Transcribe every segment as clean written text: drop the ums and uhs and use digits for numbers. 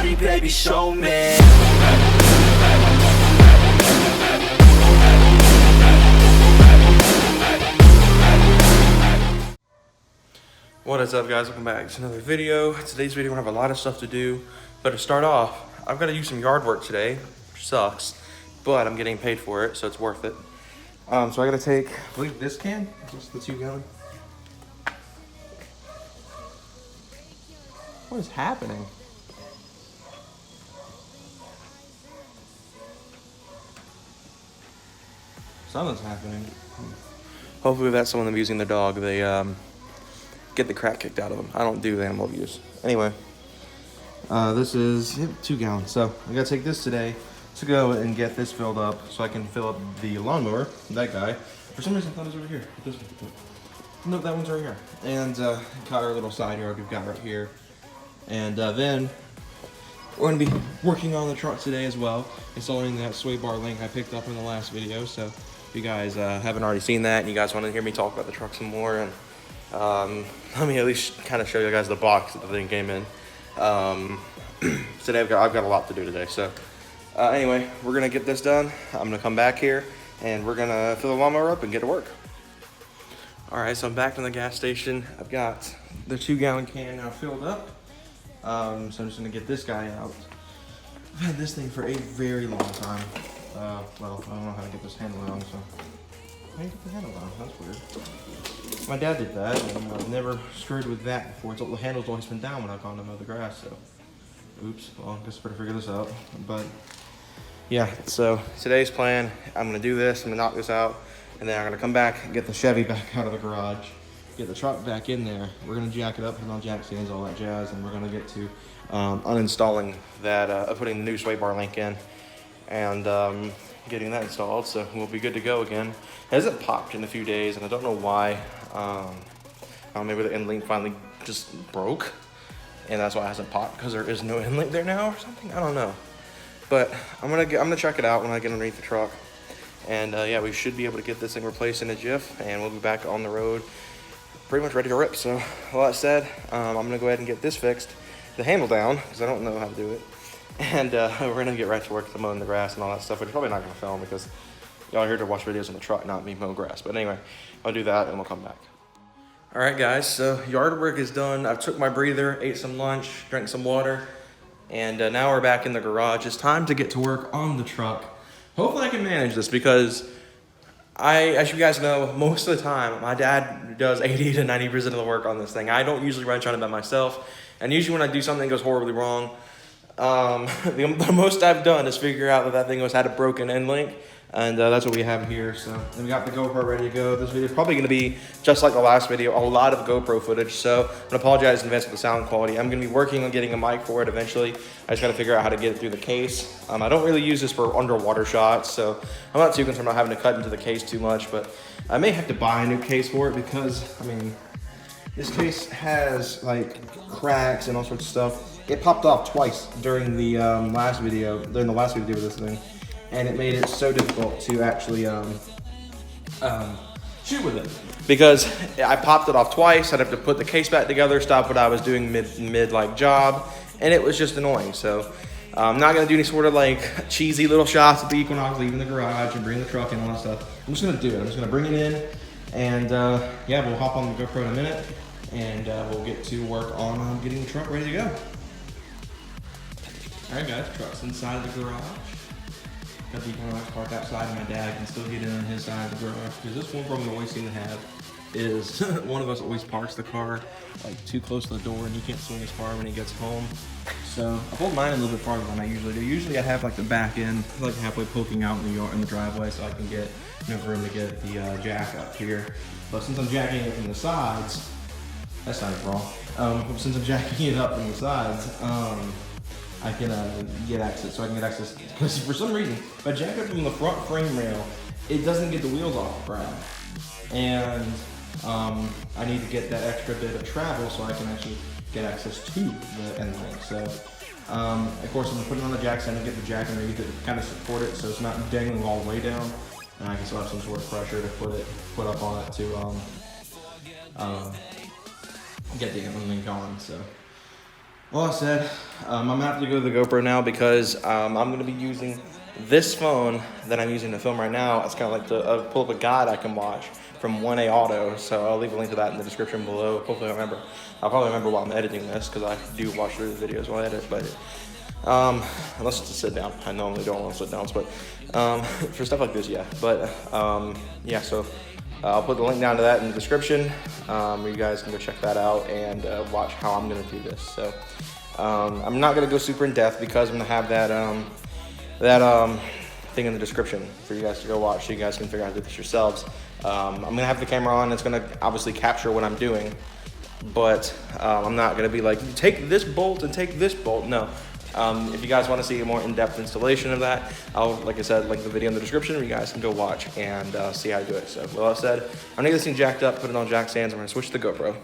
body, baby, show me. What is up, guys? Welcome back to another video. Today's video, we're gonna have a lot of stuff to do, but to start off, I've got to use some yard work today, which sucks, but I'm getting paid for it, so it's worth it. So I gotta take, I believe this can, is this the 2 gallon? What is happening? Something's happening. Hopefully that's someone abusing the dog. They get the crap kicked out of them. I don't do animal abuse. Anyway, this is 2 gallons. So I gotta take this today to go and get this filled up so I can fill up the lawnmower. That guy. For some reason I thought it was over here. This one. No, that one's right here. And got our little side yard we've got right here. And then we're gonna be working on the truck today as well, installing that sway bar link I picked up in the last video. So if you guys haven't already seen that and you guys want to hear me talk about the truck some more, and let me at least kind of show you guys the box that the thing came in. Today I've got a lot to do today. So anyway, we're gonna get this done. I'm gonna come back here and we're gonna fill the lawnmower up and get to work. All right, so I'm back from the gas station. I've got the 2 gallon can now filled up. So I'm just gonna get this guy out. I've had this thing for a very long time. Well, I don't know how to get this handle on, so. How do you get the handle on? That's weird. My dad did that, and I've never screwed with that before. The handle's always been down when I've gone to mow the grass, so. Oops, well, I guess I better figure this out. But, yeah, so today's plan, I'm gonna do this, I'm gonna knock this out, and then I'm gonna come back and get the Chevy back out of the garage. Get the truck back in there. We're gonna jack it up, put it on jack stands, all that jazz, and we're gonna get to uninstalling that, putting the new sway bar link in, and getting that installed. So we'll be good to go again. It hasn't popped in a few days, and I don't know why. Maybe the end link finally just broke, and that's why it hasn't popped, because there is no end link there now or something. I don't know, but I'm gonna check it out when I get underneath the truck, and yeah, we should be able to get this thing replaced in a jiff, and we'll be back on the road pretty much ready to rip. So all that said, I'm gonna go ahead and get this fixed, the handle down, because I don't know how to do it, and we're gonna get right to work to mowing the grass and all that stuff, which is probably not gonna film because y'all are here to watch videos on the truck, not me mow grass. But anyway, I'll do that and we'll come back. All right, guys, so yard work is done. I took my breather, ate some lunch, drank some water, and now we're back in the garage. It's time to get to work on the truck. Hopefully I can manage this, because as you guys know, most of the time, my dad does 80 to 90% of the work on this thing. I don't usually run trying to by myself, and usually when I do something that goes horribly wrong, the most I've done is figure out that thing had a broken end link, and that's what we have here. So then we got the GoPro ready to go. This video is probably going to be just like the last video, a lot of GoPro footage, so I'm going to apologize in advance for the sound quality. I'm going to be working on getting a mic for it eventually. I just got to figure out how to get it through the case. I don't really use this for underwater shots, so I'm not too concerned about having to cut into the case too much, but I may have to buy a new case for it, because, I mean, this case has like cracks and all sorts of stuff. It popped off twice during the last video with this thing, and it made it so difficult to actually shoot with it, because I popped it off twice. I'd have to put the case back together, stop what I was doing mid like job, and it was just annoying. So I'm not gonna do any sort of like cheesy little shots at the Equinox, leaving the garage and bringing the truck in and all that stuff. I'm just gonna do it. I'm just gonna bring it in, and yeah, we'll hop on the GoPro in a minute, and we'll get to work on getting the truck ready to go. All right, guys, truck's inside the garage. Got the Equinox parked outside, and my dad can still get in on his side of the garage, because this one problem we always seem to have is one of us always parks the car like too close to the door, and he can't swing his car when he gets home. So I pulled mine a little bit farther than I usually do. Usually I have like the back end like halfway poking out in the yard, in the driveway, so I can get enough room to get the jack up here. But since I'm jacking it from the sides, that sounded wrong. Since I'm jacking it up from the sides, I can get access, because for some reason, if I jack it from the front frame rail, it doesn't get the wheels off the ground. And I need to get that extra bit of travel so I can actually get access to the end link. So, of course, I'm gonna put it on the jack stand and get the jack underneath it to kind of support it so it's not dangling all the way down. And I can still have some sort of pressure to put up on it to, get the end link on. So Well, I said, I'm gonna have to go to the GoPro now because I'm gonna be using this phone that I'm using to film right now. It's kind of like to pull up a guide I can watch from 1A Auto. So I'll leave a link to that in the description below. Hopefully I remember. I'll probably remember while I'm editing this because I do watch through the videos while I edit. But unless it's a sit down, I normally don't want to sit downs, but for stuff like this, yeah. But yeah, so I'll put the link down to that in the description. Where you guys can go check that out and watch how I'm gonna do this. So I'm not gonna go super in depth because I'm gonna have that thing in the description for you guys to go watch, so you guys can figure out how to do this yourselves. I'm gonna have the camera on. It's gonna obviously capture what I'm doing, but I'm not gonna be like, take this bolt and take this bolt. No. If you guys want to see a more in-depth installation of that, I'll, like I said, link the video in the description where you guys can go watch and see how to do it. So, with that said, I'm gonna get this thing jacked up, put it on jack stands, I'm gonna switch to the GoPro.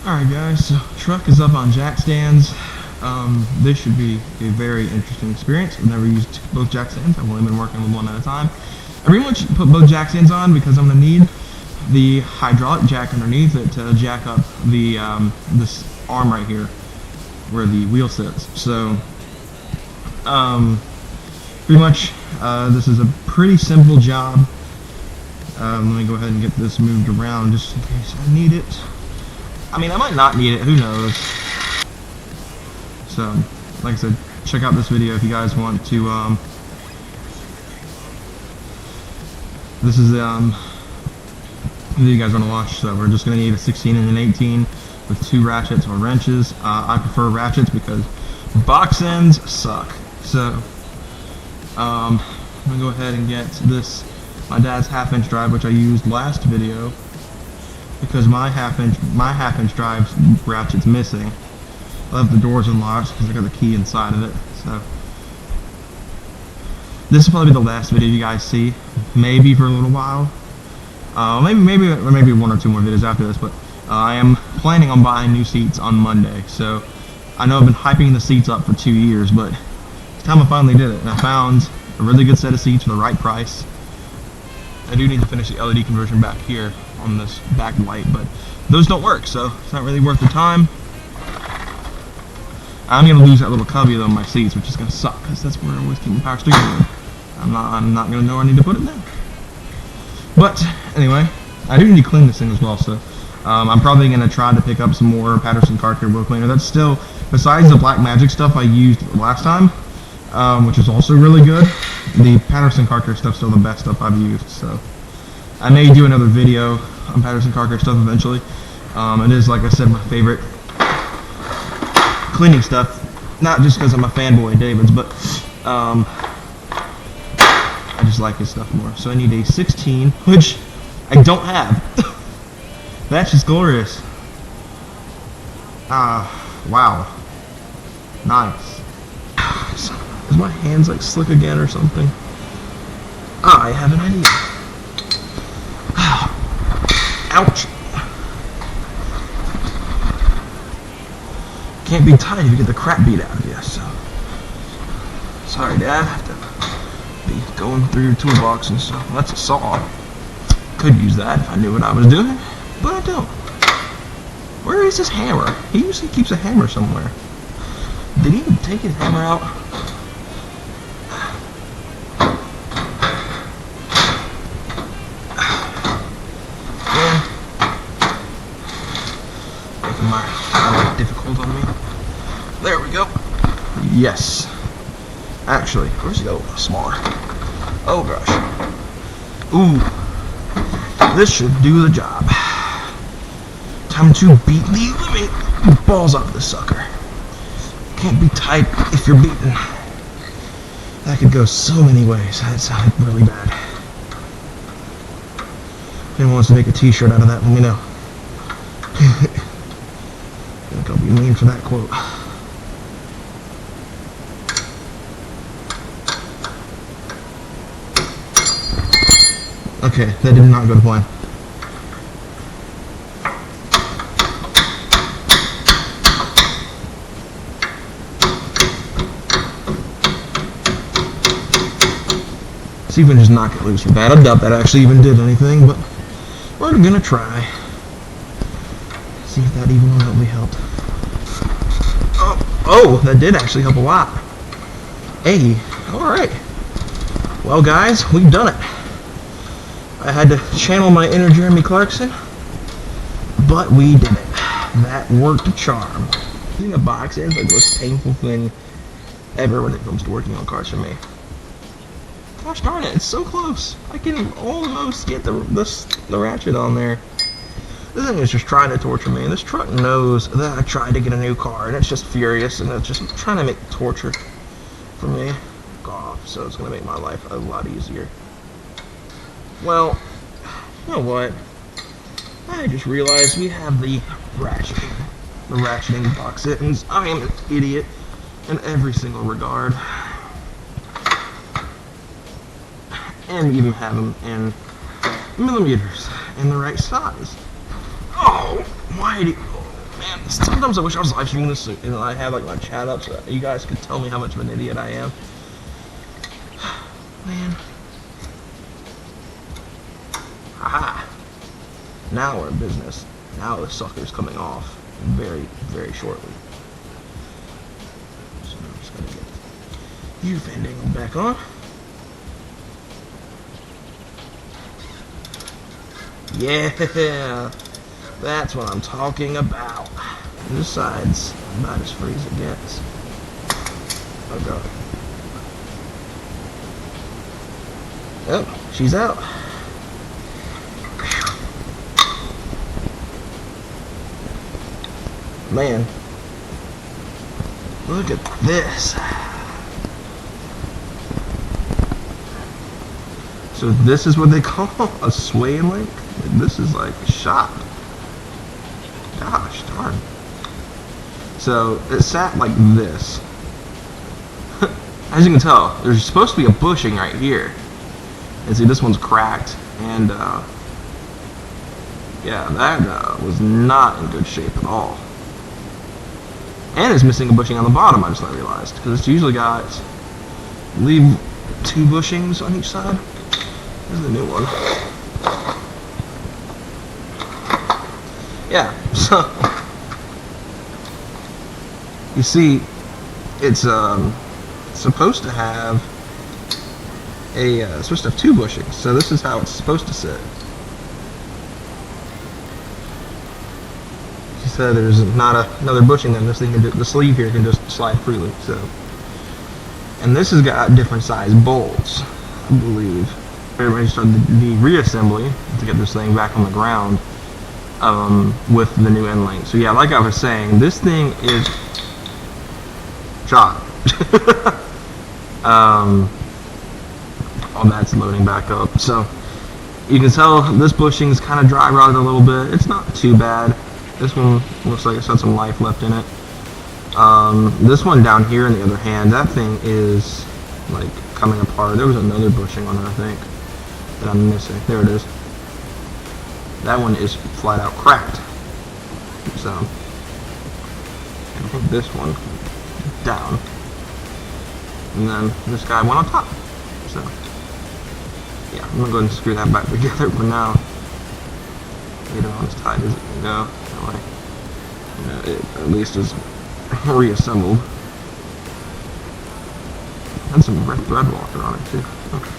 Alright guys, so TrUcK is up on jack stands. This should be a very interesting experience. I've never used both jack stands. I've only been working with one at a time. I pretty much put both jack stands on because I'm gonna need the hydraulic jack underneath it to jack up the this arm right here where the wheel sits. So pretty much this is a pretty simple job. Let me go ahead and get this moved around just in case I need it. I mean, I might not need it, who knows. So like I said, check out this video if you guys want to this is the video you guys want to watch. So we're just going to need a 16 and an 18 with 2 ratchets or wrenches. I prefer ratchets because box ends suck. So I'm gonna go ahead and get this, my dad's 1/2-inch drive, which I used last video because my half inch drive's ratchet's missing. I left the doors unlocked because I got the key inside of it. So this will probably be the last video you guys see, maybe for a little while. Maybe 1 or 2 more videos after this, but I am planning on buying new seats on Monday. So I know I've been hyping the seats up for 2 years, but it's time I finally did it. And I found a really good set of seats for the right price. I do need to finish the LED conversion back here on this back light, but those don't work, so it's not really worth the time. I'm gonna lose that little cubby though on my seats, which is gonna suck because that's where I always keep my power steering wheel. I'm not gonna know where I need to put it now. But anyway, I do need to clean this thing as well, so I'm probably going to try to pick up some more Patterson car care wheel cleaner. That's still, besides the Black Magic stuff I used last time, which is also really good, the Patterson car care stuff's still the best stuff I've used. So I may do another video on Patterson car care stuff eventually. It is, like I said, my favorite cleaning stuff, not just because I'm a fanboy of David's, but I just like his stuff more. So I need a 16, which I don't have. That's just glorious. Wow. Nice. Is my hands like slick again or something? I have an idea. Ouch. Can't be tight if you get the crap beat out of you, so. Sorry, Dad. I have to be going through your toolbox and stuff. That's a saw. Could use that if I knew what I was doing, but I don't. Where is his hammer? He usually keeps a hammer somewhere. Did he even take his hammer out? Yeah. Making my life difficult on me. There we go. Yes. Actually, where's the other one? Smaller. Oh gosh. Ooh. This should do the job. Time to beat the living balls off this sucker. Can't be tight if you're beaten. That could go so many ways. That sounded really bad. If anyone wants to make a t-shirt out of that, let me know. I think I'll be mean for that quote. Okay, that did not go to plan. See if we can just knock it loose with that. I doubt that actually even did anything, but we're gonna try. See if that even will help me. helped. Oh, that did actually help a lot. Hey, alright. Well, guys, we've done it. I had to channel my inner Jeremy Clarkson, but we did it. That worked a charm. Using a box is like the most painful thing ever when it comes to working on cars for me. Gosh darn it, it's so close. I can almost get the ratchet on there. This thing is just trying to torture me. This truck knows that I tried to get a new car, and it's just furious, and it's just trying to make torture for me go off, so it's going to make my life a lot easier. Well, you know what? I just realized we have the ratcheting box settings. I am an idiot in every single regard. And we even have them in millimeters in the right size. Oh, why do man, sometimes I wish I was live streaming this and I had like my chat up so that you guys could tell me how much of an idiot I am. Man. Aha. Now we're in business. Now the sucker's coming off very, very shortly. So I'm just gonna get you vending back on. Yeah, that's what I'm talking about. This side's about as free as it gets. Oh god. Oh, she's out. Man, look at this. So this is what they call a sway link? This is like shot. Gosh darn. So it sat like this. As you can tell, there's supposed to be a bushing right here. And see, this one's cracked. And yeah, that was not in good shape at all. And it's missing a bushing on the bottom, I just realized. Because it's usually got, leave 2 bushings on each side. Here's the new one. Yeah, so you see, it's supposed to have supposed to have 2 bushings. So this is how it's supposed to sit. She said there's not another bushing, then this thing can the sleeve here can just slide freely. So, and this has got different size bolts, I believe. Everybody started the reassembly to get this thing back on the ground with the new end link. So yeah, like I was saying, this thing is shot. Oh, that's loading back up. So you can tell this bushing's kind of dry rotted a little bit. It's not too bad. This one looks like it's got some life left in it. This one down here, on the other hand, that thing is like coming apart. There was another bushing on it, I think, that I'm missing. There it is. That one is flat out cracked. So I think this one down, and then this guy went on top. So yeah, I'm gonna go ahead and screw that back together for now. Get it on as tight as it can go. That way, you know, it at least is reassembled. And some red thread walking on it too. Okay.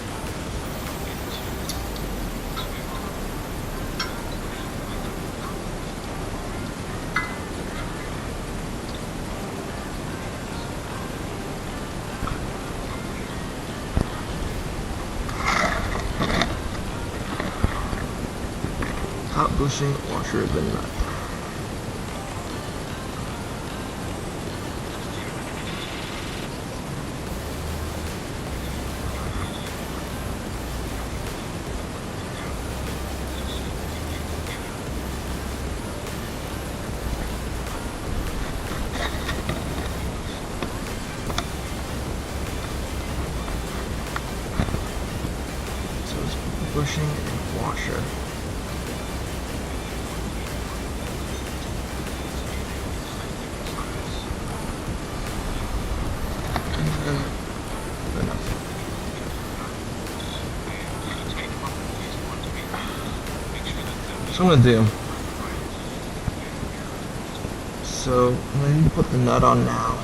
Top bushing, washer, then nut. So it's bushing and washer. So I'm gonna do So I'm gonna need to put the nut on now.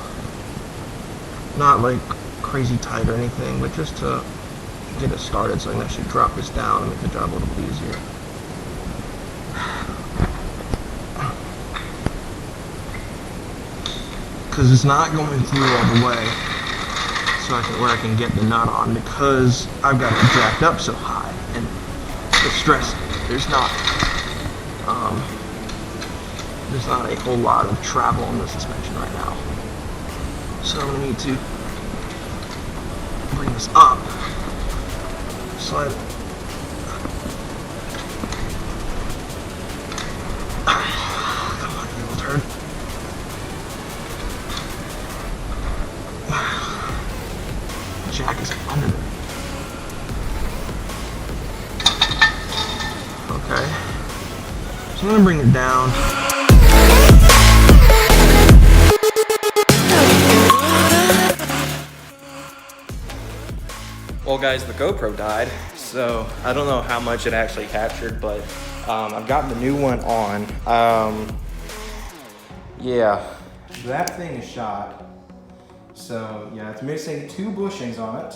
Not like crazy tight or anything, but just to get it started so I can actually drop this down and make the job a little bit easier. Because it's not going through all the way so where I can get the nut on, because I've got it jacked up so high and the stress, there's not a whole lot of travel on the suspension right now. So I'm gonna need to bring this up, slide it. Come on, you will turn. Jack is under there. Okay. So I'm gonna bring it down. Well guys, the GoPro died, so I don't know how much it actually captured, but I've gotten the new one on. Yeah, that thing is shot. So yeah, it's missing 2 bushings on it.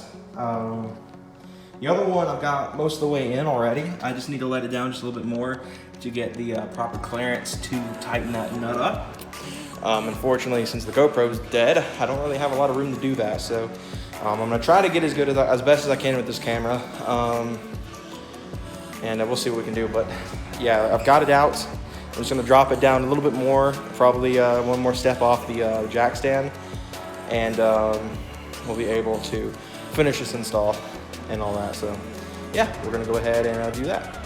The other one I've got most of the way in already. I just need to let it down just a little bit more to get the proper clearance to tighten that nut up. Unfortunately, since the GoPro's dead, I don't really have a lot of room to do that. So I'm gonna try to get as best as I can with this camera. And we'll see what we can do. But yeah, I've got it out. I'm just gonna drop it down a little bit more, probably one more step off the jack stand. And we'll be able to finish this install and all that. So yeah, we're gonna go ahead and do that.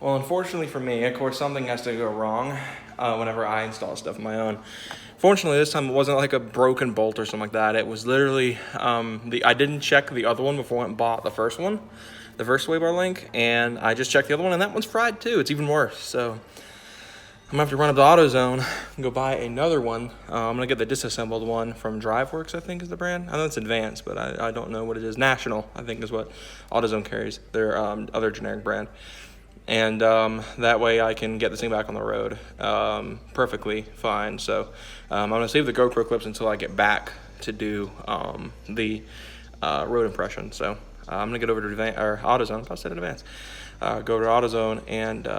Unfortunately for me, of course, something has to go wrong whenever I install stuff on my own. Fortunately, this time it wasn't like a broken bolt or something like that. It was literally, I didn't check the other one before I went and bought the first one, the first sway bar link, and I just checked the other one, and that one's fried too. It's even worse. So I'm gonna have to run up to AutoZone and go buy another one. I'm gonna get the disassembled one from WoRkS, I think is the brand. I know it's advanced, but I don't know what it is. National, I think, is what AutoZone carries. Their other generic brand. And that way I can get this thing back on the road perfectly fine. So I'm gonna save the GoPro clips until I get back to do the road impression. So I'm gonna get over to AutoZone. I said in advance. Go to AutoZone and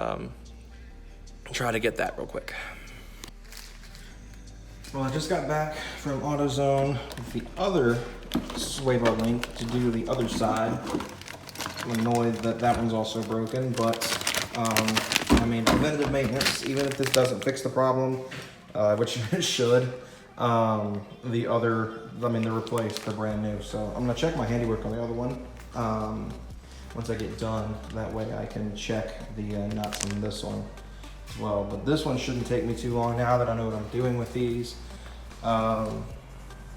try to get that real quick. Well, I just got back from AutoZone with the other sway bar link to do the other side. I'm annoyed that that one's also broken, but I mean, preventative maintenance, even if this doesn't fix the problem, which it should, they're replaced, they're brand new. So I'm gonna check my handiwork on the other one once I get done. That way I can check the nuts on this one as well. But this one shouldn't take me too long now that I know what I'm doing with these. Yeah,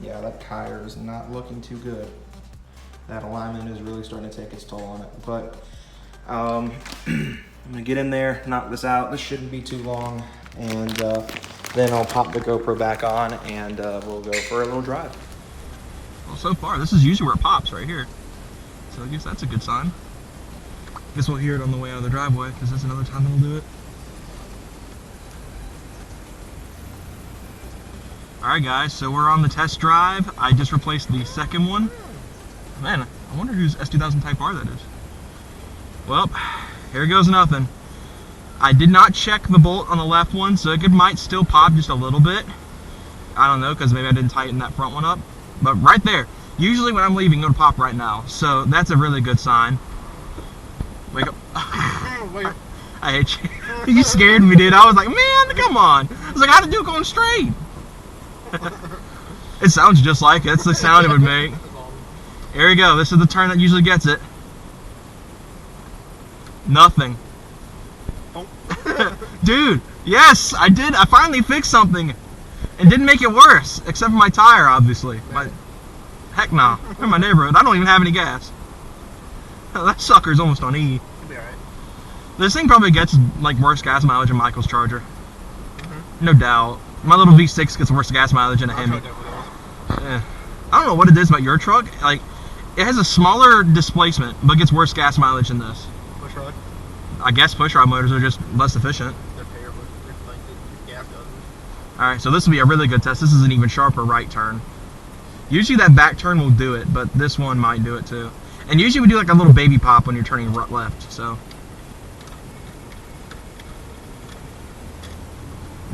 that tire is not looking too good. That alignment is really starting to take its toll on it. But I'm gonna get in there, knock this out. This shouldn't be too long. And then I'll pop the GoPro back on and we'll go for a little drive. so far, this is usually where it pops, right here. So I guess that's a good sign. Guess we'll hear it on the way out of the driveway, because that's another time we'll do it. Alright guys, so we're on the test drive. I just replaced the second one. Man, I wonder whose S2000 Type R that is. Well, here goes nothing. I did not check the bolt on the left one, so it might still pop just a little bit. I don't know, because maybe I didn't tighten that front one up. But right there, usually when I'm leaving, it'll pop right now. So that's a really good sign. Wake up. I hate you. You scared me, dude. I was like, man, come on. I was like, how to do it going straight? It sounds just like it. It's the sound it would make. Here we go. This is the turn that usually gets it. Nothing. Dude, yes, I did. I finally fixed something. It didn't make it worse, except for my tire, obviously. But heck nah. I'm in my neighborhood. I don't even have any gas. That sucker's almost on E. It'll be alright. This thing probably gets like worse gas mileage than Michael's Charger. No doubt. My little V6 gets worse gas mileage than a Hemi. Yeah. I don't know what it is about your truck. Like, it has a smaller displacement, but gets worse gas mileage than this. Push rod? I guess push rod motors are just less efficient. They're fair, but it's like the gas doesn't. Alright, so this will be a really good test. This is an even sharper right turn. Usually that back turn will do it, but this one might do it too. And usually we do like a little baby pop when you're turning left, so.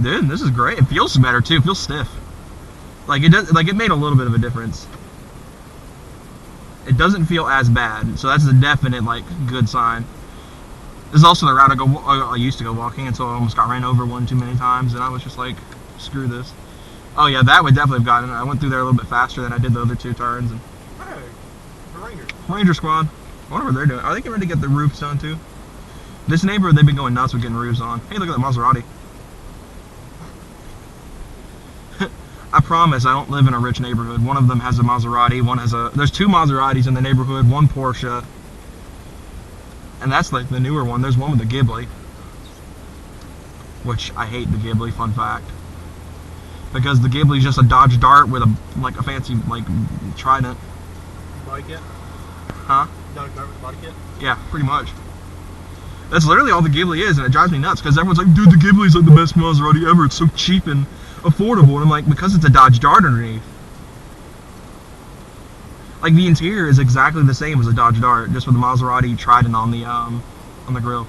Dude, this is great. It feels better too. It feels stiff. Like it does. Like it made a little bit of a difference. It doesn't feel as bad, so that's a definite like good sign. This is also the route I used to go walking until I almost got ran over one too many times, and I was just like, screw this. Oh yeah, that would definitely have gotten it. I went through there a little bit faster than I did the other two turns. And Hey, the Rangers. Ranger squad. I wonder what they're doing. Are they getting ready to get the roofs done too? This neighborhood, they've been going nuts with getting roofs on. Hey, look at that Maserati. I promise I don't live in a rich neighborhood. One of them has a Maserati, one has a... There's two Maseratis in the neighborhood, one Porsche. And that's like the newer one. There's one with a Ghibli. Which, I hate the Ghibli, fun fact. Because the Ghibli's just a Dodge Dart with a fancy, like, Trident. Body kit? Huh? Dodge Dart with body kit? Yeah, pretty much. That's literally all the Ghibli is, and it drives me nuts, because everyone's like, dude, the Ghibli's like the best Maserati ever. It's so cheap and affordable. And I'm like, because it's a Dodge Dart underneath. Like, the interior is exactly the same as a Dodge Dart, just with the Maserati Trident on the grill.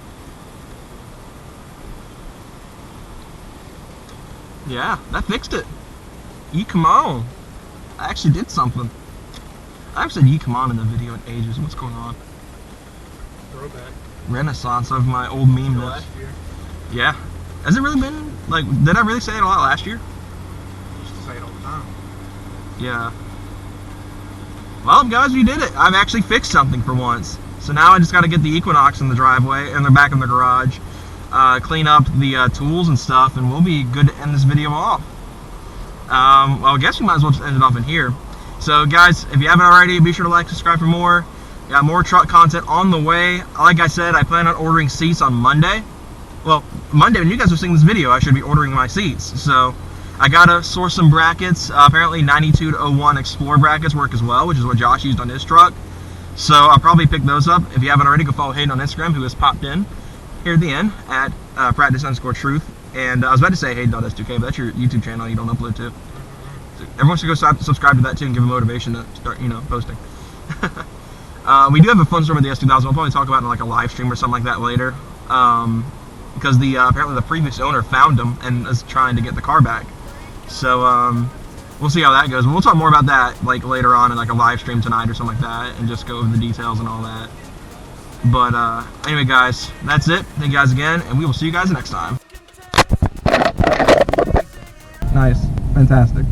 Yeah, that fixed it. Come on. I actually did something. I haven't said come on in the video in ages. What's going on? Throwback. Renaissance of my old meme. Last year. Yeah. Has it really been, like, did I really say it a lot last year? You used to say it all the time. Yeah. Well, guys, we did it. I've actually fixed something for once. So now I just got to get the Equinox in the driveway, and they're back in the garage. Clean up the tools and stuff, and we'll be good to end this video off. Well, I guess we might as well just end it off in here. So, guys, if you haven't already, be sure to like, subscribe for more. Got more truck content on the way. Like I said, I plan on ordering seats on Monday. Well, Monday, when you guys are seeing this video, I should be ordering my seats. So, I gotta source some brackets. Apparently, 92 to 01 Explorer brackets work as well, which is what Josh used on his truck. So, I'll probably pick those up. If you haven't already, go follow Hayden on Instagram, who has popped in here at the end at practice_truth. And I was about to say Hayden.s2k, but that's your YouTube channel you don't upload to. So everyone should go subscribe to that too and give them motivation to start, posting. We do have a fun story with the S2000. We'll probably talk about it in like a live stream or something like that later. Because apparently the previous owner found them and is trying to get the car back. So we'll see how that goes. But we'll talk more about that like later on in like a live stream tonight or something like that, and just go over the details and all that. But anyway, guys, that's it. Thank you guys again, and we will see you guys next time. Nice. Fantastic.